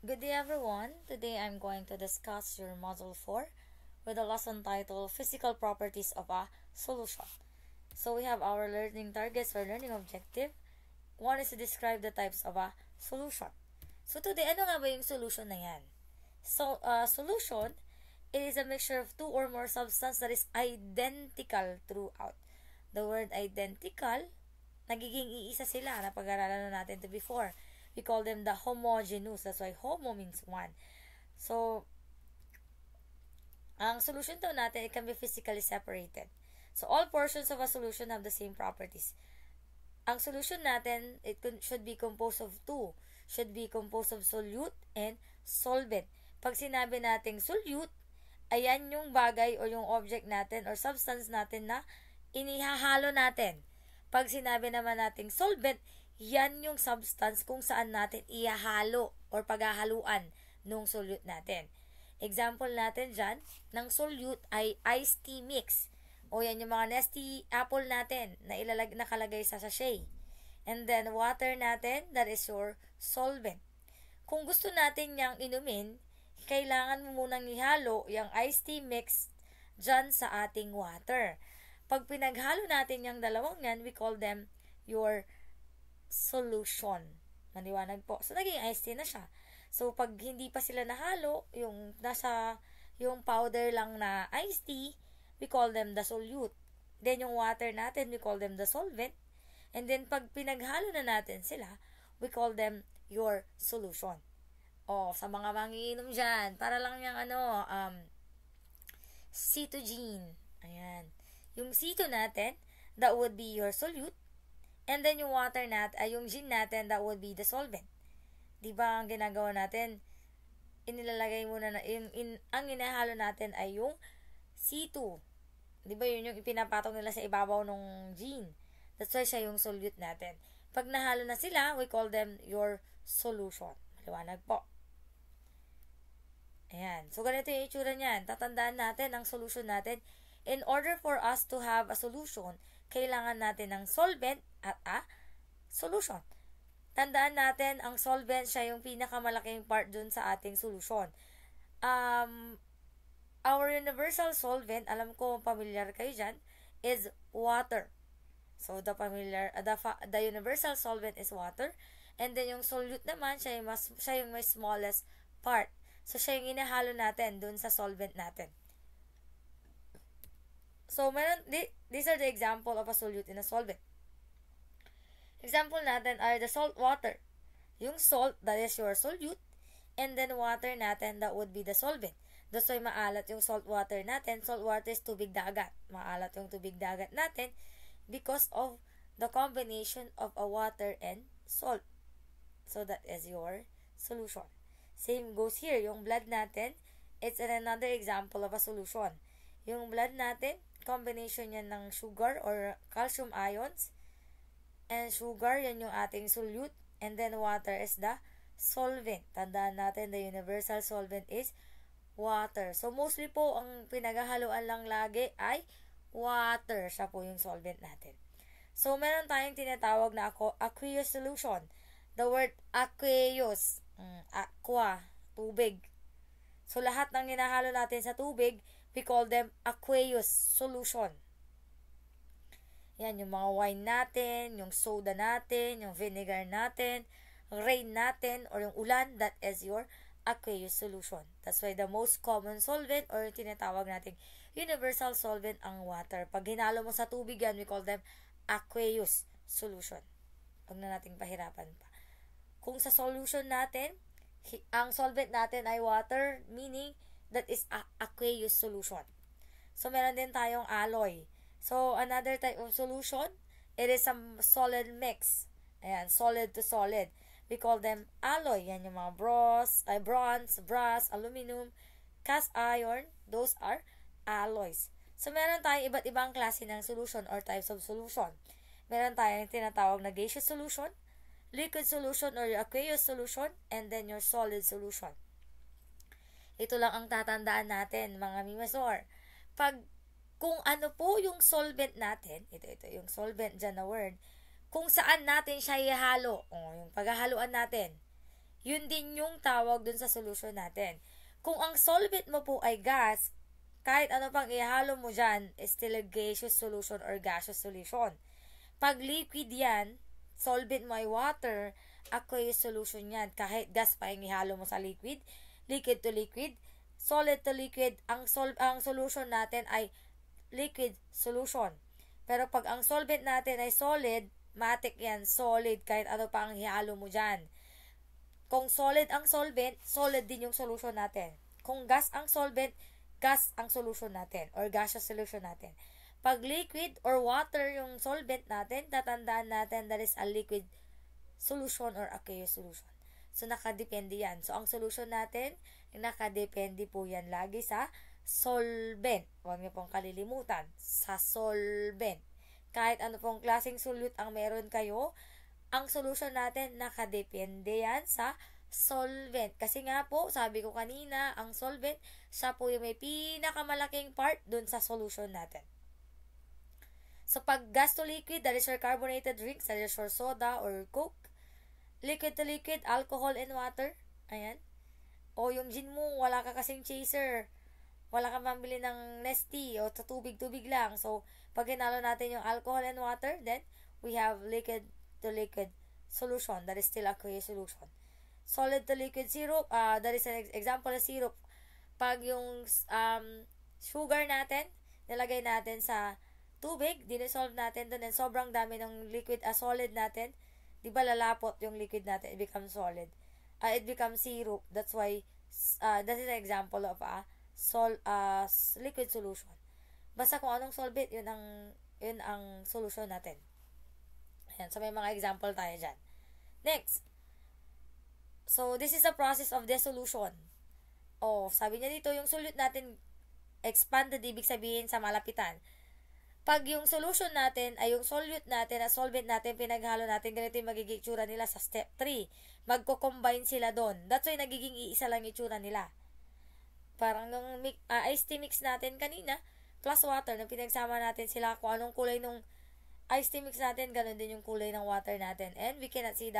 Good day everyone. Today I'm going to discuss your Module 4 with a lesson titled Physical Properties of a Solution. So we have our learning targets or learning objective. One is to describe the types of a solution. So today, ano nga ba yung solution na yan? So, solution, it is a mixture of two or more substance that is identical throughout. The word identical, nagiging iisa sila na pag-aralan na natin to before. We call them the homogeneous. That's why homo means one. So, ang solution daw natin, it can be physically separated. So, all portions of a solution have the same properties. Ang solution natin, should be composed of two. Should be composed of solute and solvent. Pag sinabi nating solute, ayan yung bagay o yung object natin or substance natin na inihahalo natin. Pag sinabi naman nating solvent, yan yung substance kung saan natin ihahalo or paghahaluan nung solute natin. Example natin dyan, ng solute ay iced tea mix. O yan yung mga Nestea apple natin na nakalagay sa sachet. And then, water natin, that is your solvent. Kung gusto natin yang inumin, kailangan mo munang ihalo yung iced tea mix dyan sa ating water. Pag pinaghalo natin yung dalawang yan, we call them your solution. Maliwanag po. So, naging iced tea na siya. So, pag hindi pa sila nahalo, yung nasa, yung powder lang na iced tea, we call them the solute. Then, yung water natin, we call them the solvent. And then, pag pinaghalo na natin sila, we call them your solution. O, sa mga mangiinom dyan, para lang yung cetogene. Ayan. Yung ceto natin, that would be your solute. And then, yung water yung gin natin, that would be the solvent. Diba, ang ginagawa natin, inilalagay muna na, ang inahalo natin ay yung C2. Diba, yun yung ipinapatong nila sa ibabaw ng gin. That's why siya yung solute natin. Pag nahalo na sila, we call them your solution. Maliwanag po. Ayan. So, ganito yung itsura niyan. Tatandaan natin ang solution natin. In order for us to have a solution, kailangan natin ng solvent at a solution. Tandaan natin, ang solvent, siya yung pinakamalaking part dun sa ating solution. Our universal solvent, alam ko familiar kayo dyan, is water. So, the universal solvent is water. And then, yung solute naman, siya yung may smallest part. So, siya yung inahalo natin dun sa solvent natin. So, these are the example of a solute in a solvent. Example natin are the salt water. Yung salt, that is your solute. And then, water natin, that would be the solvent. That's why maalat yung salt water natin. Salt water is tubig dagat. Maalat yung tubig dagat natin because of the combination of a water and salt. So, that is your solution. Same goes here. Yung blood natin, it's another example of a solution. Yung blood natin, combination yan ng sugar or calcium ions and sugar, yan yung ating solute. And then, water is the solvent. Tandaan natin, the universal solvent is water. So, mostly po, ang pinaghahaluan lang lagi ay water. Siya po yung solvent natin. So, meron tayong tinatawag na aqueous solution. The word aqueous, aqua, tubig. So, lahat ng hinahalo natin sa tubig, we call them aqueous solution. Yan, yung mga wine natin, yung soda natin, yung vinegar natin, rain natin, or yung ulan, that is your aqueous solution. That's why the most common solvent or tinatawag nating universal solvent ang water. Pag hinalo mo sa tubig yan, we call them aqueous solution. Huwag na nating pahirapan pa. Kung sa solution natin, ang solvent natin ay water, meaning that is aqueous solution. So, meron din tayong alloy. So, another type of solution, it is some solid mix. Ayan, solid to solid. We call them alloy. Yan yung mga bronze, brass, aluminum, cast iron. Those are alloys. So, meron tayong iba't ibang klase ng solution or types of solution. Meron tayong tinatawag na gaseous solution, liquid solution or aqueous solution, and then your solid solution. Ito lang ang tatandaan natin, mga mimasor. Kung ano po yung solvent natin, ito yung solvent dyan na word, kung saan natin siya ihalo, yung paghahaluan natin, yun din yung tawag dun sa solution natin. Kung ang solvent mo po ay gas, kahit ano pang ihalo mo dyan, is still a gaseous solution or gaseous solution. Pag liquid yan, solvent mo ay water, aqueous solution yan. Kahit gas pa yung ihalo mo sa liquid, liquid to liquid, solid to liquid, ang solution natin ay liquid solution. Pero pag ang solvent natin ay solid, matic yan, solid, kahit ano pa ang ihalo mo dyan. Kung solid ang solvent, solid din yung solution natin. Kung gas ang solvent, gas ang solution natin or gaseous solution natin. Pag liquid or water yung solvent natin, tatandaan natin that is a liquid solution or aqueous solution. So, nakadepende yan. So, ang solution natin, nakadepende po yan lagi sa solvent. Huwag niyo pong kalilimutan. Sa solvent. Kahit ano pong klaseng solute ang meron kayo, ang solution natin, nakadepende yan sa solvent. Kasi nga po, sabi ko kanina, ang solvent, siya po yung may pinakamalaking part dun sa solution natin. So, pag gas to liquid, that is your carbonated drinks, that is your soda or coke. Liquid to liquid, alcohol and water. Ayan. O yung gin mo, wala ka kasing chaser. Wala ka mambili ng Nestea o sa tubig-tubig lang. So, pag hinalo natin yung alcohol and water, then we have liquid to liquid solution. That is still aqueous solution. Solid to liquid syrup, that is an example of syrup. Pag yung sugar natin, nilagay natin sa tubig, dinesolve natin doon, and sobrang dami ng liquid, solid natin, di ba lalapot yung liquid natin, it becomes solid. It becomes syrup. That's why, that is an example of a liquid solution. Basta kung anong solvent, yun ang solution natin. Ayan, so may mga example tayo dyan. Next. So, this is the process of dissolution. Sabi niya dito, yung solute natin expanded, ibig sabihin sa malapitan. Pag yung solution natin ay yung solute natin at solvent natin, pinaghalo natin, ganito yung magiging itsura nila sa step 3. Magko-combine sila doon. That's why nagiging iisa lang itsura nila. Parang yung iced tea mix natin kanina, plus water, nung pinagsama natin sila, kung anong kulay nung iced tea mix natin, ganun din yung kulay ng water natin. And we cannot see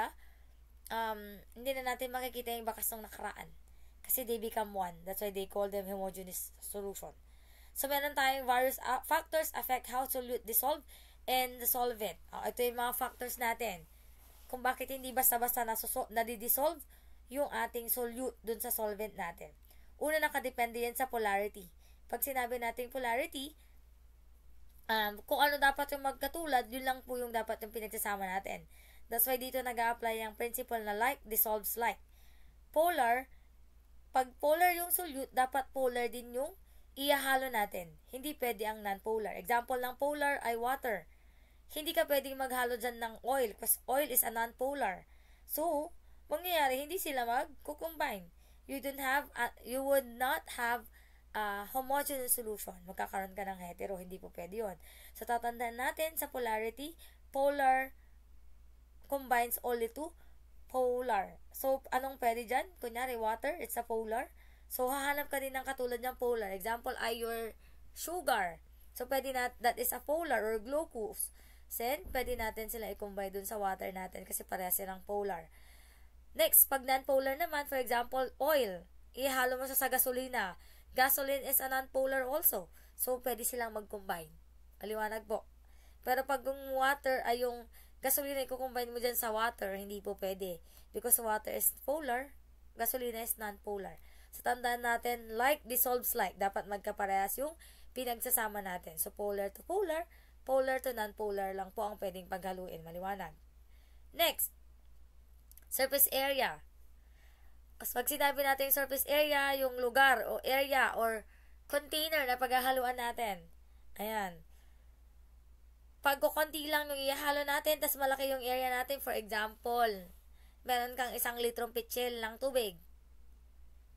hindi na natin makikita yung bakas ng nakaraan. Kasi they become one. That's why they call them homogeneous solution. So, meron tayong various factors affect how solute dissolve and the solvent. Ito yung mga factors natin. Kung bakit hindi basta-basta nadidissolve yung ating solute dun sa solvent natin. Una, nakadepende yan sa polarity. Pag sinabi natin polarity, kung ano dapat yung magkatulad, yun lang po yung dapat yung pinagsasama natin. That's why dito nag-a-apply yung principle na like dissolves like. Polar, pag polar yung solute, dapat polar din yung ihahalo natin. Hindi pwede ang non-polar. Example ng polar ay water. Hindi ka pwedeng maghalo dyan ng oil because oil is a non-polar. So, mangyayari, hindi sila mag-combine. You would not have a homogeneous solution. Magkakaroon ka ng hetero, hindi po pwede yun. So, tatandaan natin sa polarity, polar combines only to polar. So, anong pwede dyan? Kunyari, water, it's a polar. So, hahanap ka din ng katulad ng polar. Example ay your sugar. So, pwede that is a polar or glucose. Then, pwede natin sila i-combine dun sa water natin kasi pareha silang polar. Next, pag non-polar naman, for example, oil. Ihalo mo sa gasolina. Gasoline is a non-polar also. So, pwede silang mag-combine. Maliwanag po. Pero pag yung water ay yung gasolina, i-combine mo dyan sa water, hindi po pwede. Because water is polar, gasolina is non-polar. So, tandaan natin, like dissolves like. Dapat magkaparehas yung pinagsasama natin. So, polar to polar, polar to non-polar lang po ang pwedeng paghaluin. Maliwanag. Next, surface area. Pag sinabi natin surface area, yung lugar o area or container na paghahaluan natin. Ayan. Pag konti lang yung ihalo natin, tas malaki yung area natin, for example, meron kang 1 litrong pitsil ng tubig.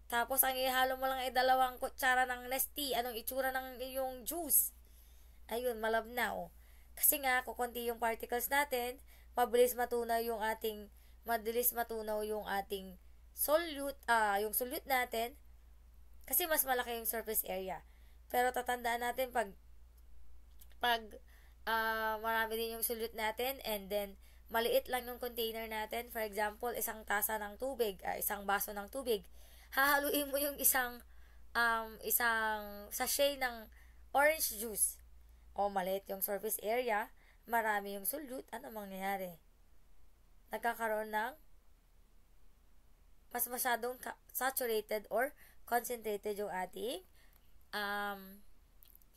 Tapos, ang ihalo mo lang ay 2 kutsara ng Nestea. Anong itsura ng yung juice? Ayun, malabnaw. Kasi nga, kukunti yung particles natin, mabilis matunaw yung ating solute, yung solute natin, kasi mas malaki yung surface area. Pero tatandaan natin, pag marami din yung solute natin, and then, maliit lang yung container natin, for example, isang tasa ng tubig, isang baso ng tubig, hahaluin mo yung isang sachet ng orange juice, o maliit yung surface area, marami yung solute, ano mangyayari? Nagkakaroon ng mas masyadong saturated or concentrated yung ating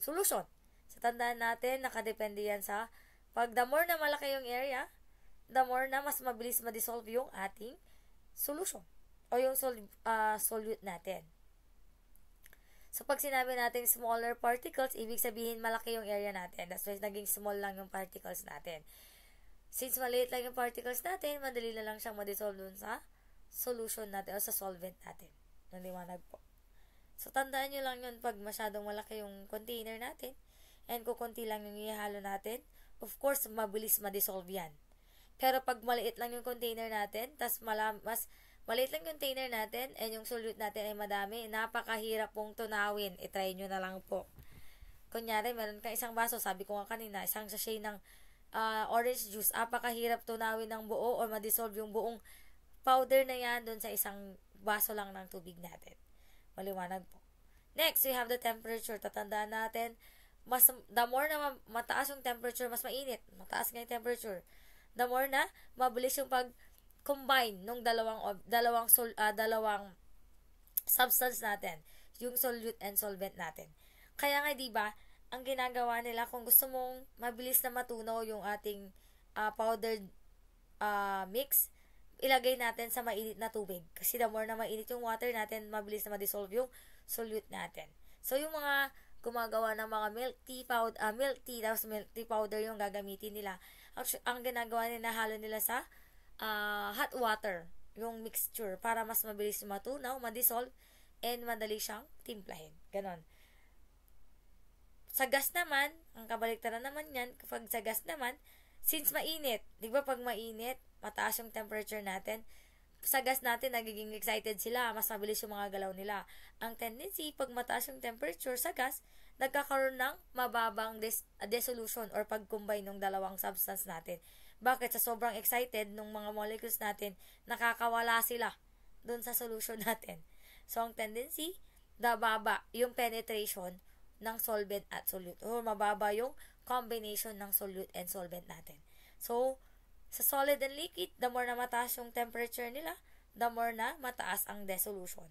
solution. So, tandaan natin, nakadepende yan sa pag the more na malaki yung area, the more na mas mabilis ma-dissolve yung ating solution o yung solute natin. So, pag sinabi natin smaller particles, ibig sabihin malaki yung area natin. That's why naging small lang yung particles natin. Since maliit lang yung particles natin, madali na lang siyang ma-dissolve dun sa solution natin o sa solvent natin. Naliwanag po. So, tandaan nyo lang yun pag masyadong malaki yung container natin and kung konti lang yung ihalo natin, of course, mabilis ma-dissolve yan. Pero pag maliit lang yung container natin, tas mas maliit lang yung container natin and yung solute natin ay madami, napakahirap pong tunawin. I-try nyo na lang po. Kunyari, meron kang isang baso, sabi ko nga kanina, isang sachet ng orange juice, napakahirap tunawin ng buo or ma-dissolve yung buong powder na yan doon sa isang baso lang ng tubig natin. Maliwanag po. Next, we have the temperature. Tatandaan natin, the more na mataas yung temperature, mas mainit. Mataas nga yung temperature. The more na mabilis yung pag-combine ng dalawang substance natin, yung solute and solvent natin. Kaya nga, di ba, ang ginagawa nila, kung gusto mong mabilis na matunaw yung ating powdered mix, ilagay natin sa mainit na tubig. Kasi the more na mainit yung water natin, mabilis na ma-dissolve yung solute natin. So, yung mga gumagawa ng mga milk tea, tapos milk tea powder yung gagamitin nila. Actually, ang ginagawa nila, halo nila sa hot water, yung mixture, para mas mabilis matunaw, ma-dissolve, and madali siyang timplahin. Ganon. Sa gas naman, ang kabaliktaran naman yan, kapag sa gas naman, since mainit, di ba pag mainit, mataas yung temperature natin, sa gas natin, nagiging excited sila, mas mabilis yung mga galaw nila. Ang tendency, pag mataas yung temperature sa gas, nagkakaroon ng mababang dissolution or pag-combine ng dalawang substance natin. Bakit? Sa sobrang excited ng mga molecules natin, nakakawala sila dun sa solution natin. So, ang tendency, nababa yung penetration ng solvent at solute, or mababa yung combination ng solute and solvent natin. So, sa solid and liquid, the more na mataas yung temperature nila, the more na mataas ang dissolution.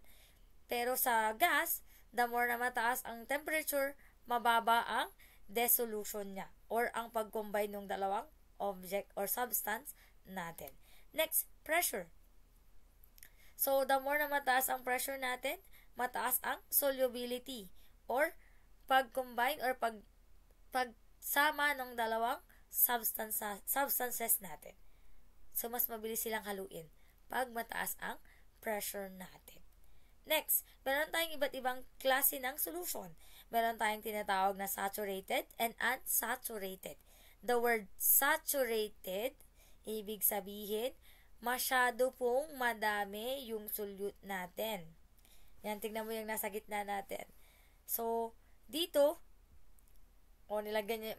Pero sa gas, the more na mataas ang temperature, mababa ang dissolution niya or ang pag-combine ng dalawang object or substance natin. Next, pressure. So, the more na mataas ang pressure natin, mataas ang solubility or pag-combine or pagsama ng dalawang substances natin. So, mas mabilis silang haluin pag mataas ang pressure natin. Next, meron tayong iba't ibang klase ng solution. Meron tayong tinatawag na saturated and unsaturated. The word saturated, ibig sabihin, masyado pong madami yung solute natin. Yan, tignan mo yung nasa gitna natin. So, dito,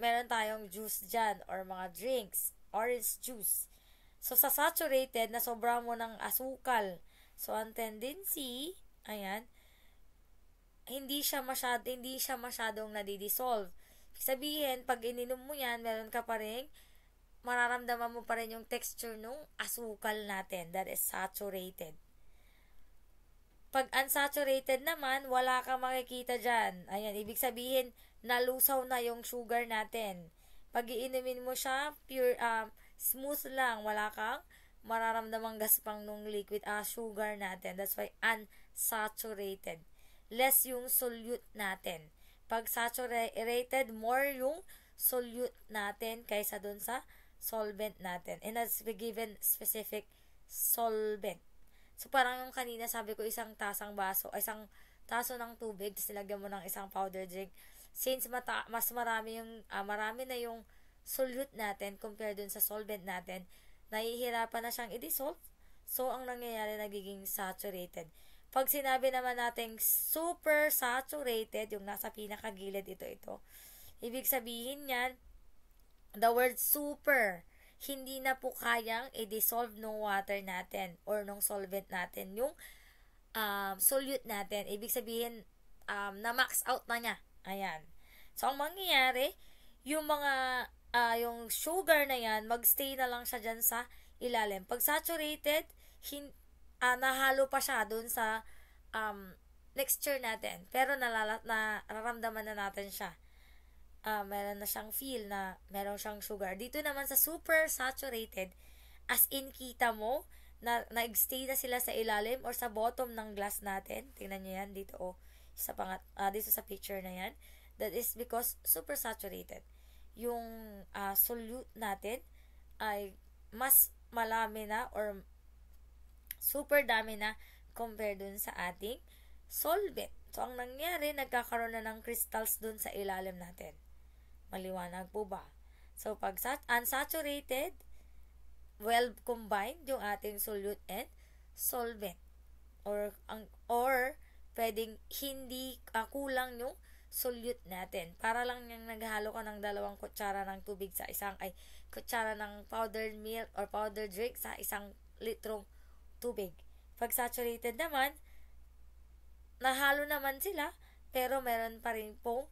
meron tayong juice dyan or mga drinks, orange juice. So, sa saturated, na sobra mo ng asukal. So, ang tendency, ayan, hindi siya masyadong nadidissolve. Sabihin, pag ininom mo yan, meron ka pa rin, mararamdaman mo pa rin yung texture nung asukal natin. That is saturated. Pag unsaturated naman, wala kang makikita dyan. Ayan, ibig sabihin, nalusaw na yung sugar natin. Pag iinumin mo siya, pure, smooth lang. Wala kang mararamdamang gaspang nung liquid sugar natin. That's why unsaturated. Less yung solute natin. Pag saturated, more yung solute natin kaysa dun sa solvent natin. And that's given specific solvent. So, parang yung kanina sabi ko, isang taso ng tubig, tapos nilagyan mo ng isang powder drink. Since mas marami na yung solute natin compared dun sa solvent natin, nahihirapan na siyang i-dissolve. So, ang nangyayari, nagiging saturated. Pag sinabi naman natin super saturated, yung nasa pinakagilid ito, ibig sabihin yan, the word super, hindi na po kayang i-dissolve ng water natin or ng solvent natin yung solute natin. Ibig sabihin, na-max out na niya. Ayan. So, ang mangyayari, yung mga, yung sugar na yan, magstay na lang siya dyan sa ilalim. Pag saturated, nahalo pa siya dun sa mixture natin. Pero nararamdaman na natin siya. Meron na siyang feel na meron siyang sugar. Dito naman sa super saturated, as in kita mo, nag-stay na sila sa ilalim or sa bottom ng glass natin. Tingnan nyo yan dito, dito sa picture na yan. That is because super saturated. Yung solute natin ay mas malami na or super dami na compare dun sa ating solvent. So, ang nangyari, nagkakaroon na ng crystals dun sa ilalim natin. Maliwanag po ba? So, pag unsaturated, well combined yung ating solute and solvent. Or pwedeng hindi kulang yung solute natin. Para lang yung naghalo ka ng 2 kutsara ng tubig sa kutsara ng powdered milk or powdered drink sa 1 litrong tubig. Pag saturated naman, nahalo naman sila, pero meron pa rin pong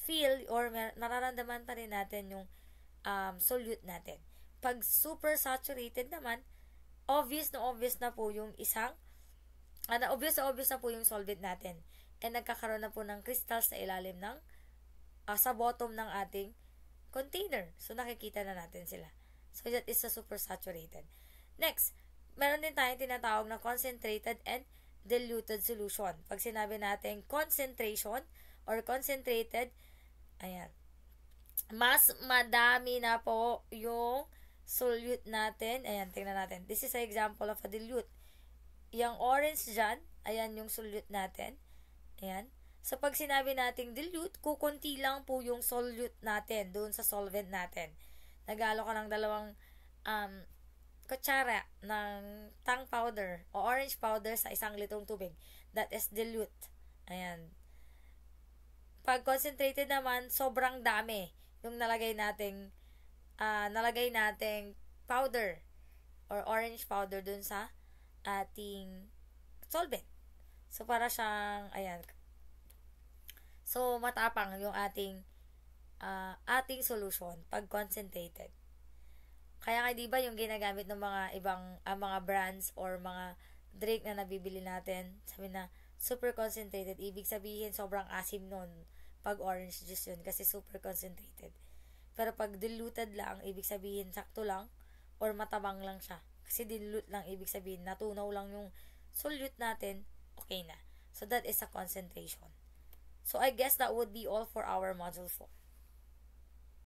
feel or nararamdaman pa rin natin yung solute natin. Pag super saturated naman, obvious na po yung obvious na po yung solvent natin. And nagkakaroon na po ng crystals sa ilalim ng sa bottom ng ating container. So, nakikita na natin sila. So, that is a super saturated. Next, meron din tayong tinatawag na concentrated and diluted solution. Pag sinabi natin concentration or concentrated, ayan, mas madami na po yung solute natin. Ayan, tingnan natin. This is an example of a dilute. Yung orange dyan, ayan yung solute natin. Ayan. So, pag sinabi nating dilute, kukunti lang po yung solute natin doon sa solvent natin. Nagalo ka ng 2 kutsara ng tang powder o orange powder sa 1 litrong tubig. That is dilute. Ayan. Pag concentrated naman, sobrang dami yung nalagay nating powder or orange powder dun sa ating solvent. So, para siyang, ayan. So, matapang yung ating solution pag concentrated. Kaya nga, di ba, yung ginagamit ng mga ibang mga brands or mga drink na nabibili natin, sabi na, super concentrated. Ibig sabihin, sobrang asim nun pag orange juice yun kasi super concentrated. Pero pag diluted lang, ibig sabihin, sakto lang or matabang lang siya. Kasi dilute lang, ibig sabihin, natunaw lang yung solute natin, okay na. So, that is a concentration. So, I guess that would be all for our module 4.